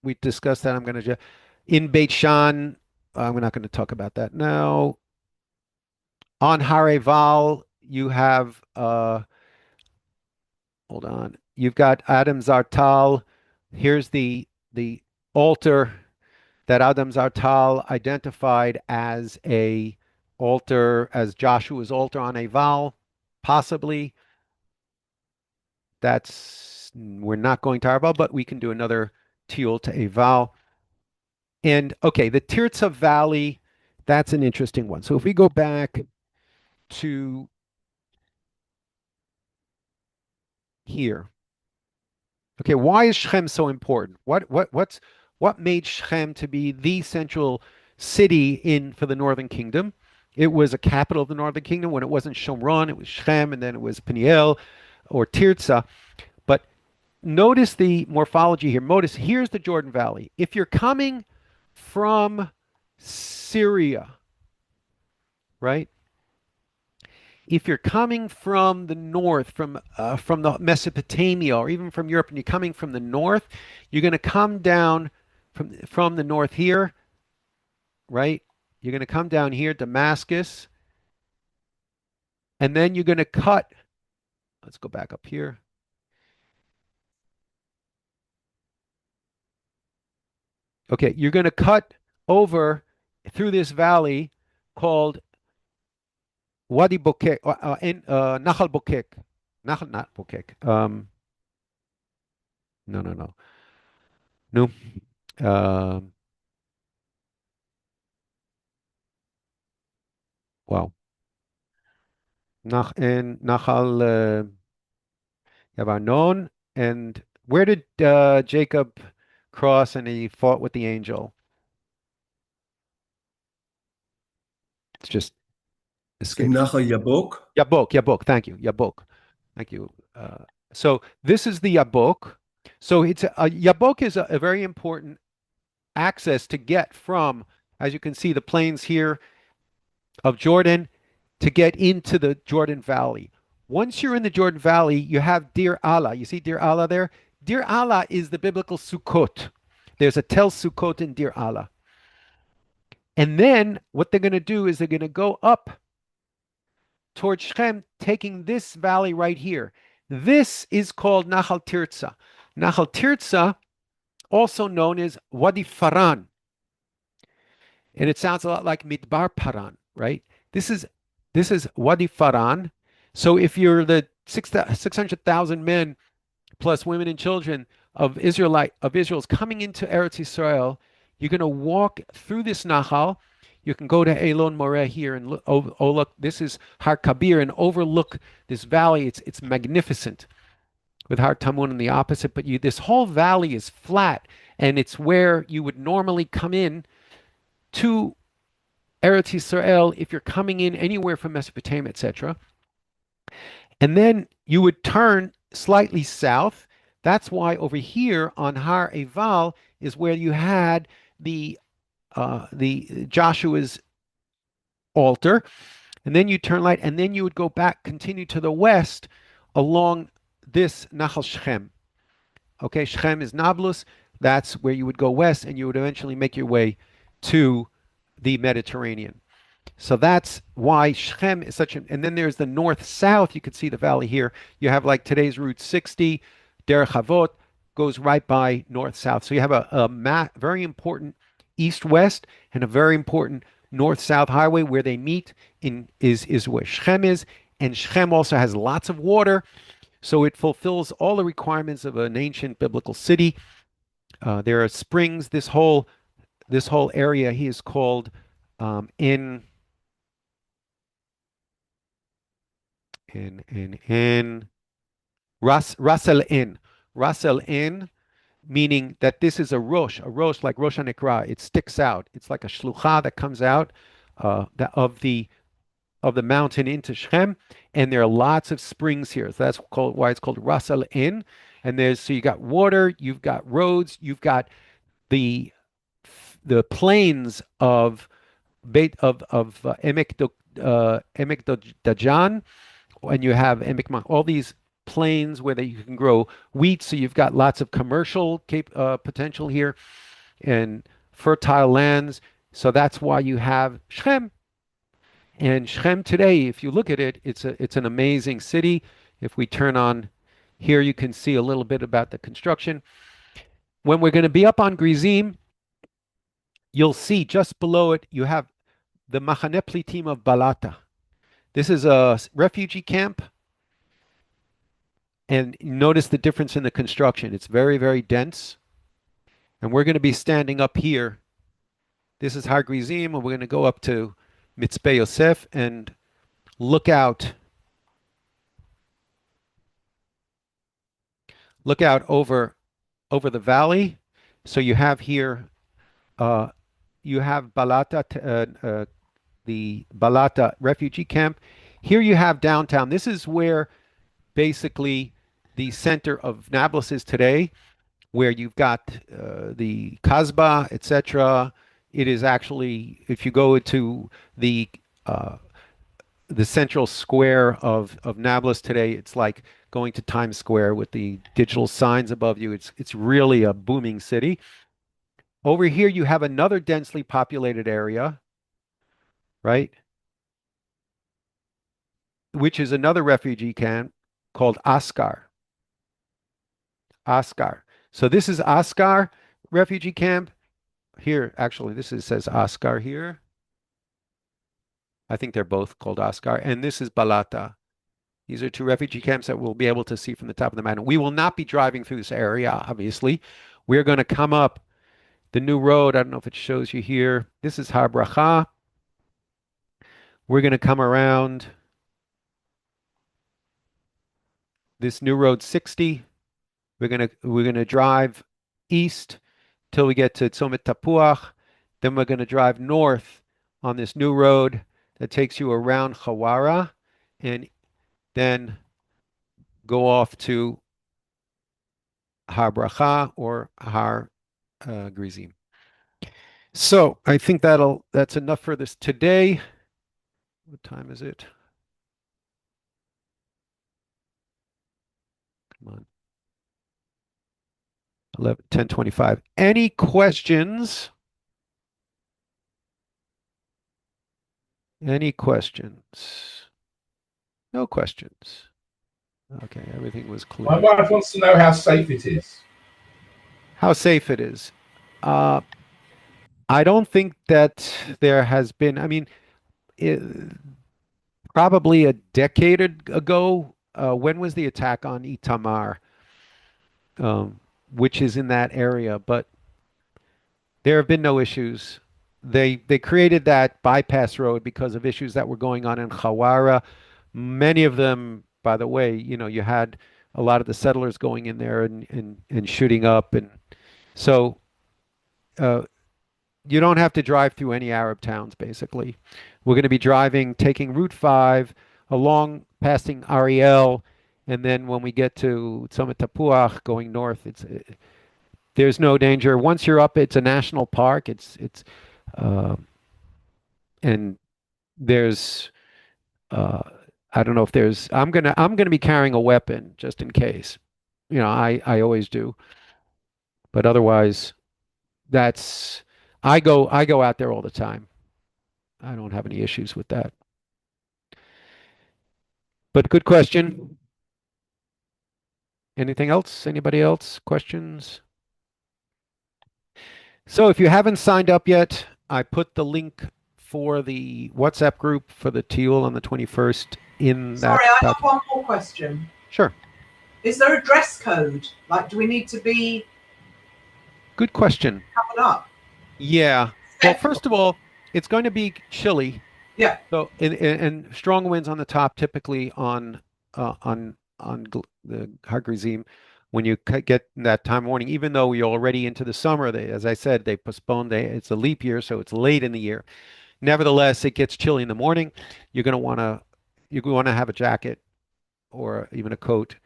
We discussed that. I'm going to in Beit Shan. We're not going to talk about that now. On Har Eval, you have. Hold on. You've got Adam Zartal. Here's the altar that Adam Zartal identified as a altar, as Joshua's altar on Eval, possibly. we're not going to Arval, but we can do another tiul to Eval. And okay, the Tirza Valley, that's an interesting one. So if we go back to here, okay, why is Shechem so important? What made Shechem to be the central city in for the Northern Kingdom? It was a capital of the Northern Kingdom. When it wasn't Shomron, it was Shechem, and then it was Peniel or Tirza. But notice the morphology here. Notice here's the Jordan Valley. If you're coming from Syria, right? If you're coming from the north, from the Mesopotamia, or even from Europe, and you're coming from the north, you're going to come down from the north here, right? You're going to come down here, Damascus, and then you're going to cut. Let's go back up here. Okay, you're going to cut over through this valley called Wadi Bokek, Nahal Bokek. Nahal, not Bokek. No, no, no. No. Um, wow. Nahal Yavanon. And where did Jacob cross and he fought with the angel? It's just So escapes. Nachal Yabok. Yabok, Yabok. Thank you. Yabok. Thank you. So this is the Yabok. So it's Yabok is a very important access to get from, as you can see, the plains here of Jordan to get into the Jordan Valley. Once you're in the Jordan Valley, you have Deir Allah. You see Deir Allah there? Deir Allah is the biblical Sukkot. There's a Tel Sukkot in Deir Allah. And then what they're going to do is they're going to go up towards Shechem, taking this valley right here. This is called Nahal Tirza. Nahal Tirza, also known as Wadi Faran. And it sounds a lot like Midbar Paran, right? This is Wadi Faran. So if you're the 600,000 men plus women and children of Israel's coming into Eretz Yisrael, you're going to walk through this Nahal. You can go to Elon Moreh here and look. This is Har Kabir and overlook this valley. It's magnificent with Har Tamun on the opposite. But this whole valley is flat, and it's where you would normally come in to Eretz Yisrael if you're coming in anywhere from Mesopotamia, etc. And then you would turn slightly south. That's why over here on Har Eval is where you had the Joshua's altar, and then you turn right, and then you would go back, continue to the west along this Nahal Shechem. Okay, Shechem is Nablus. That's where you would go west, and you would eventually make your way to the Mediterranean. So that's why Shechem is such an, and then there's the north-south. You can see the valley here. You have like today's Route 60, Derech Havot goes right by north-south. So you have a very important east-west and a very important north-south highway where they meet is where Shechem is. And Shechem also has lots of water. So it fulfills all the requirements of an ancient biblical city. There are springs. This whole area here is called in Ras El In. Ras El In, meaning that this is a rosh like Rosh HaNekra. It sticks out. It's like a shlucha that comes out of the mountain into Shechem, and there are lots of springs here. So that's why it's called Ras El In. And so you got water, you've got roads, you've got the plains of Emek Dajan, and you have all these plains where you can grow wheat. So you've got lots of commercial potential here and fertile lands. So that's why you have Shechem. And Shechem today, if you look at it, it's an amazing city. If we turn on here, you can see a little bit about the construction. When we're going to be up on Gerizim, you'll see just below it, you have the Machane Plitim of Balata. This is a refugee camp. And notice the difference in the construction. It's very, very dense. And we're going to be standing up here. This is Har Gerizim, and we're going to go up to Mitzpeh Yosef and look out over the valley. So you have here uh, you have the Balata refugee camp. Here you have downtown. This is where basically the center of Nablus is today, where you've got the Kasbah, etc. It is actually, if you go to the uh, the central square of Nablus today, it's like going to Times Square with the digital signs above you. It's really a booming city. Over here, you have another densely populated area, right? Which is another refugee camp called Askar. Askar. So this is Askar refugee camp. Here, actually, says Askar here. I think they're both called Askar. And this is Balata. These are two refugee camps that we'll be able to see from the top of the mountain. We will not be driving through this area, obviously. We're going to come up the new road. I don't know if it shows you here. This is Har Bracha. We're going to come around this new road 60. We're gonna drive east till we get to Tzomit Tapuach. Then we're going to drive north on this new road that takes you around Hawara and then go off to Har Bracha or Har Gerizim. So I think that's enough for this today. What time is it? Come on. 10:25. Any questions? Any questions? No questions. Okay, everything was clear. My wife wants to know how safe it is. How safe it is. Uh, I don't think that there has been, I mean, it, probably a decade ago, when was the attack on Itamar, which is in that area? But there have been no issues. They created that bypass road because of issues that were going on in Hawara. Many of them, by the way, you had a lot of the settlers going in there and shooting up. And so uh, you don't have to drive through any Arab towns, basically. We're going to be taking Route 5 along, passing Ariel, and then when we get to Tzomit Tapuach, going north, there's no danger. Once you're up, it's a national park. Uh, and there's uh, I don't know if there's. I'm gonna be carrying a weapon just in case. I always do. But otherwise, that's I go out there all the time. I don't have any issues with that. But good question. Anything else? Anybody else? Questions? So if you haven't signed up yet, I put the link for the WhatsApp group for the Teal on the 21st in that. Sorry, I have one more question. Sure. Is there a dress code? Like, do we need to be Good question. covered up? Yeah. Well, first of all, it's going to be chilly. Yeah. So and strong winds on the top, typically the Har Gerizim when you get that time of morning. Even though we're already into the summer, as I said, they postponed. It's a leap year, so it's late in the year. Nevertheless, it gets chilly in the morning. You're going to want to have a jacket or even a coat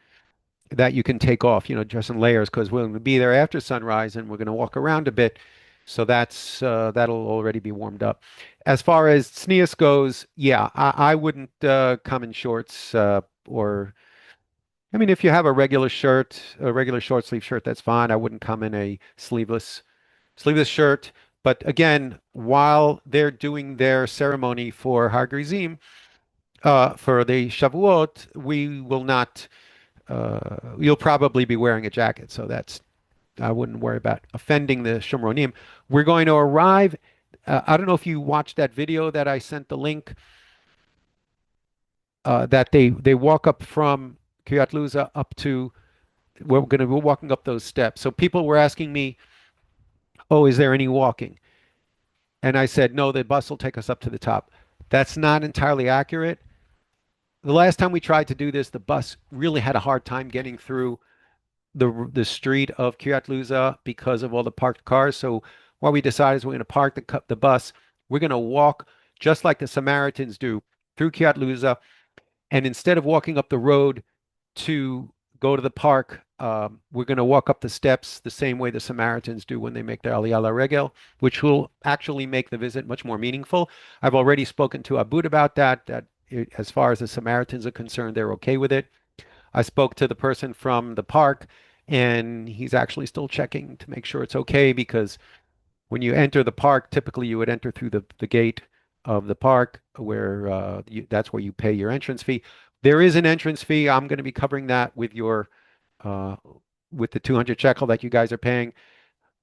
that you can take off, just in layers, because we're going to be there after sunrise and we're going to walk around a bit. So that'll already be warmed up. As far as tznius goes, yeah, I wouldn't come in shorts or, I mean, if you have a regular short sleeve shirt, that's fine. I wouldn't come in a sleeveless shirt. But again, while they're doing their ceremony for Har Gerizim, for the Shavuot, we will not. You'll probably be wearing a jacket, so I wouldn't worry about offending the Shomronim. We're going to arrive. I don't know if you watched that video that I sent the link. That they walk up from Kiryat Luza up to, we're walking up those steps. So people were asking me, oh, is there any walking? And I said, no, the bus will take us up to the top. That's not entirely accurate. The last time we tried to do this, the bus really had a hard time getting through the street of Kiryat Luza because of all the parked cars. So what we decided is we're going to park the bus. We're going to walk just like the Samaritans do through Kiryat Luza, and instead of walking up the road to go to the park, we're going to walk up the steps the same way the Samaritans do when they make their Aliyah Regel, which will actually make the visit much more meaningful. I've already spoken to Abud about that, as far as the Samaritans are concerned, they're okay with it. I spoke to the person from the park, and he's actually still checking to make sure it's okay because when you enter the park, typically you would enter through the gate of the park where that's where you pay your entrance fee. There is an entrance fee. I'm going to be covering that with your uh, with the 200 shekel that you guys are paying.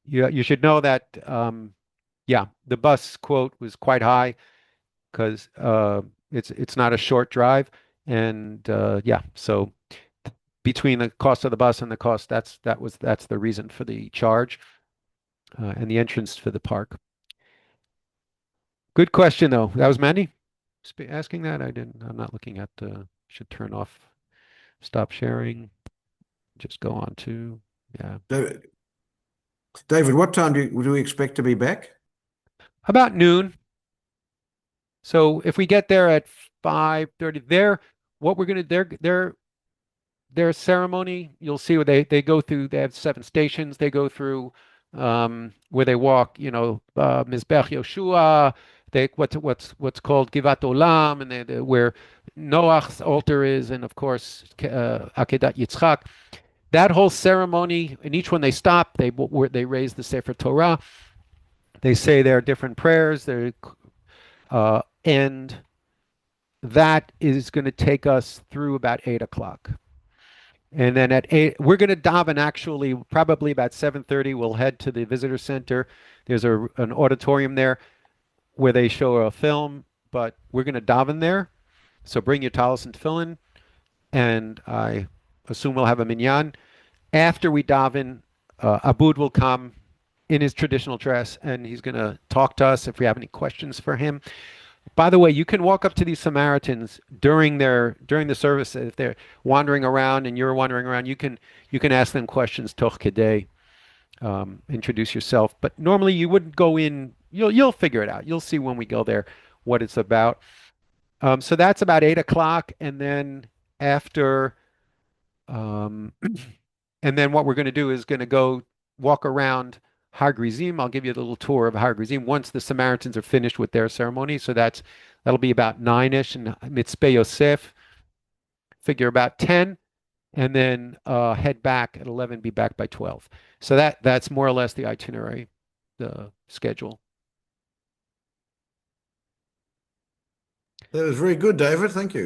You should know that yeah, the bus quote was quite high because it's not a short drive, and yeah, so between the cost of the bus and the cost, that's the reason for the charge and the entrance for the park. Good question, though. That was Mandy asking that. I didn't. I'm not looking at the. Should turn off, stop sharing. Just go on to yeah. David, what time do we expect to be back? About noon. So if we get there at 5:30, what we're gonna their ceremony, you'll see where they go through. They have 7 stations. They go through where they walk. Mizbech Yoshua. What's called Givat Olam, and where Noach's altar is, and of course Akedat Yitzchak. That whole ceremony, in each one they stop. They raise the Sefer Torah. They say their different prayers. And that is going to take us through about 8 o'clock. And then at 8, we're going to daven actually probably about 7:30. We'll head to the visitor center. There's an auditorium there where they show a film, but we're going to daven there. So bring your talis and tefillin, and I assume we'll have a minyan. After we daven, Abud will come in his traditional dress, and he's going to talk to us if we have any questions for him. By the way, you can walk up to these Samaritans during the service if they're wandering around and you're wandering around. You can ask them questions toch kedei, introduce yourself. But normally you wouldn't go in. You'll figure it out. You'll see when we go there what it's about. So that's about 8 o'clock, and then after, and then what we're going to do is going to go walk around Har Gerizim. I'll give you a little tour of Har Gerizim once the Samaritans are finished with their ceremony. So that'll be about 9-ish, and Mitzpeh Yosef, figure about 10, and then head back at 11, be back by 12. So that's more or less the itinerary, the schedule. That was very good, David. Thank you.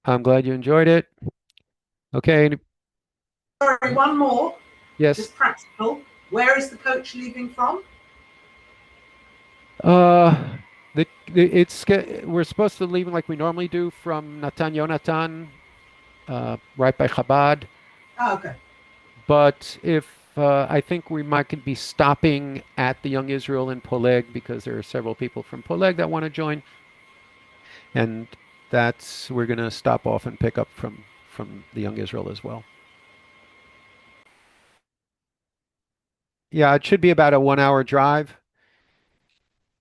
I'm glad you enjoyed it. Okay. Sorry, one more. Yes. Just practical. Where is the coach leaving from? We're supposed to leave like we normally do from Natan Yonatan, right by Chabad. Oh, okay. But if I think we might be stopping at the Young Israel in Poleg because there are several people from Poleg that want to join, and we're going to stop off and pick up from the Young Israel as well. Yeah, it should be about a 1-hour drive.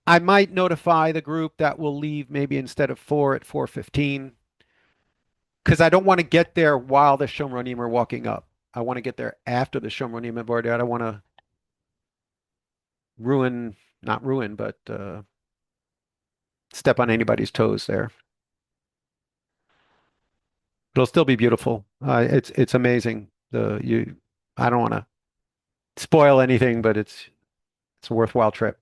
I might notify the group that we'll leave maybe instead of 4 at 4:15, because I don't want to get there while the Shomronim are walking up. I want to get there after the Shomronim have already. I don't want to not ruin, but step on anybody's toes there. It'll still be beautiful. It's amazing. I don't want to spoil anything, but it's a worthwhile trip.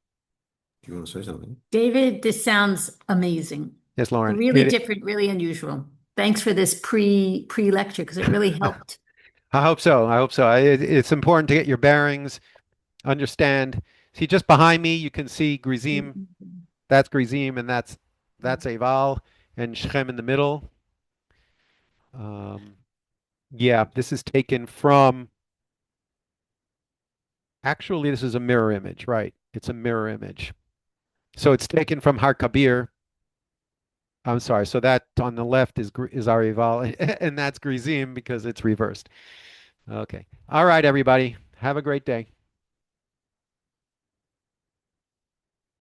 Do you want to say something? David, this sounds amazing. Yes, Lauren. Really different, really unusual. Thanks for this pre-lecture because it really helped. I hope so. It's important to get your bearings, understand. See, just behind me, you can see Gerizim. That's Gerizim, and that's Eval, and Shechem in the middle. Yeah, this is taken from, actually, this is a mirror image, right? It's a mirror image. So it's taken from Har Kabir. I'm sorry. So that on the left is Arival, and that's Gerizim because it's reversed. Okay. All right, everybody. Have a great day.